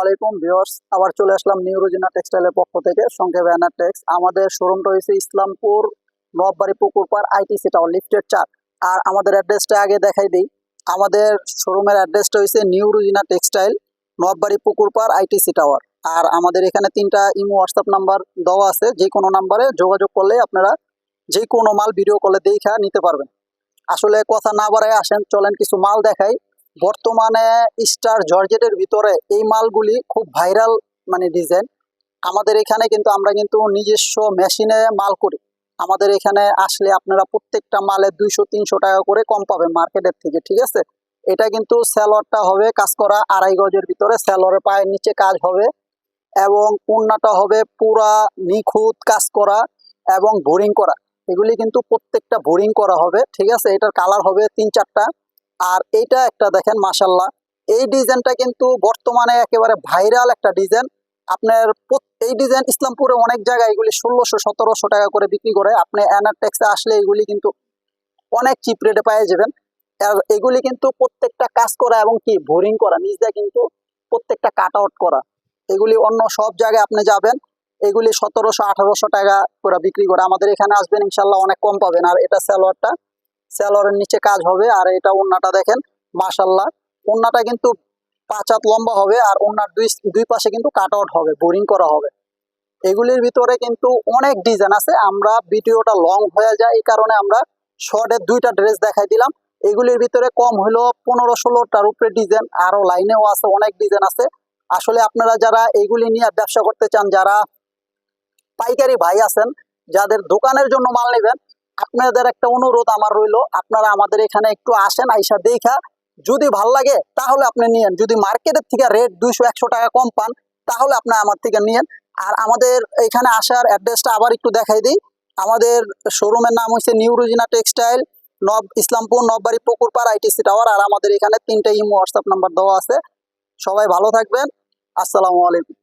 আলাইকুম ভিউয়ার্স, আবার চলে আসলাম নিউ রোজিনা টেক্সটাইলের পক্ষ থেকে, সংক্ষেপে এনারটেক্স। আমাদের শোরুমটা হয়েছে ইসলামপুর নববাড়ি পুকুরপাড় আইটিসি টাওয়ার লিফটেড 4। আর আমাদের অ্যাড্রেসটা আগে দেখাই দিই। আমাদের শোরুমের অ্যাড্রেসটা হয়েছে new Rozina textile, নববাড়ি পুকুরপাড় ITC tower. আর আমাদের এখানে 3টা ইমো হোয়াটসঅ্যাপ নাম্বার দেওয়া আছে, যে কোনো নাম্বারে যোগাযোগ করলে আপনারা যে কোনো মাল ভিডিও কলে দেখা নিতে পারবেন। আসলে কথা না বাড়ায় আসেন, চলেন কিছু মাল দেখাই। বর্তমানে স্টার জর্জেটের ভিতরে এই মালগুলি খুব ভাইরাল ডিজাইন। আমাদের এখানে কিন্তু আমরা নিজস্ব মেশিনে মাল করি। আমাদের এখানে আসলে আপনারা প্রত্যেকটা মালে 200-300 টাকা করে কম পাবেন মার্কেটের থেকে, ঠিক আছে। এটা কিন্তু স্যালোয়ারটা হবে কাজ করা 2.5 গজের ভিতরে, স্যালোয়ারের পায়ের নিচে কাজ হবে এবং ওড়নাটা হবে পুরা নিখুঁত কাজ করা এবং বোরিং করা। এগুলি কিন্তু প্রত্যেকটা বোরিং করা হবে, ঠিক আছে। এটার কালার হবে 3-4টা। আর এইটা একটা দেখেন, মাশাল্লাহ, এই ডিজাইনটা কিন্তু বর্তমানে একেবারে ভাইরাল একটা ডিজাইন। আপনার এই ডিজাইন ইসলামপুরে অনেক জায়গায় এগুলি 1600-1700 টাকা করে বিক্রি করে। আপনি এনারটেক্সে আসলে এগুলি কিন্তু অনেক চিপ রেটে পেয়ে যাবেন। আর এগুলি কিন্তু প্রত্যেকটা কাজ করা এবং কি বোরিং করা, নিজে কিন্তু প্রত্যেকটা কাট আউট করা। এগুলি অন্য সব জায়গায় আপনি যাবেন, এগুলি 1700-1800 টাকা করে বিক্রি করে। আমাদের এখানে আসবেন, ইনশাল্লাহ অনেক কম পাবেন। আর এটা স্যালোয়ারটা, স্যালোয়ারের নিচে কাজ হবে। আর এটা ওড়নাটা দেখেন, মাশাল্লাহ, ওড়নাটা কিন্তু 5 হাত লম্বা হবে। আর ওড়নার দুই পাশে কিন্তু কাট আউট হবে, বোরিং করা হবে। এগুলির ভিতরে কিন্তু অনেক ডিজাইন আছে। আমরা ভিডিওটা লং হয়ে যায়, এই কারণে আমরা শর্টে 2টা ড্রেস দেখাই দিলাম। এগুলির ভিতরে কম হইলো 15-16টার উপরে ডিজাইন, আরো লাইনেও আছে, অনেক ডিজাইন আছে। আসলে আপনারা যারা এইগুলি নিয়ে ব্যবসা করতে চান, যারা পাইকারি ভাই আছেন, যাদের দোকানের জন্য মাল নেবেন, আপনাদের একটা অনুরোধ আমার রইলো, আপনারা আমাদের এখানে একটু আসেন, আইসা দেখা যদি ভাল লাগে তাহলে আপনি নিয়েন। যদি মার্কেটের থেকে রেট 200-100 টাকা কম পান তাহলে আপনি আমার থেকে নিয়েন। আর আমাদের এখানে আসার অ্যাড্রেসটা আবার একটু দেখাই দিই। আমাদের শোরুমের নাম হচ্ছে new Rozina textile, Islampur নববাড়ি পুকুরপাড় ITC tower. আর আমাদের এখানে 3টা ইমো হোয়াটসঅ্যাপ নাম্বার দেওয়া আছে। সবাই ভালো থাকবেন। আসসালামু আলাইকুম।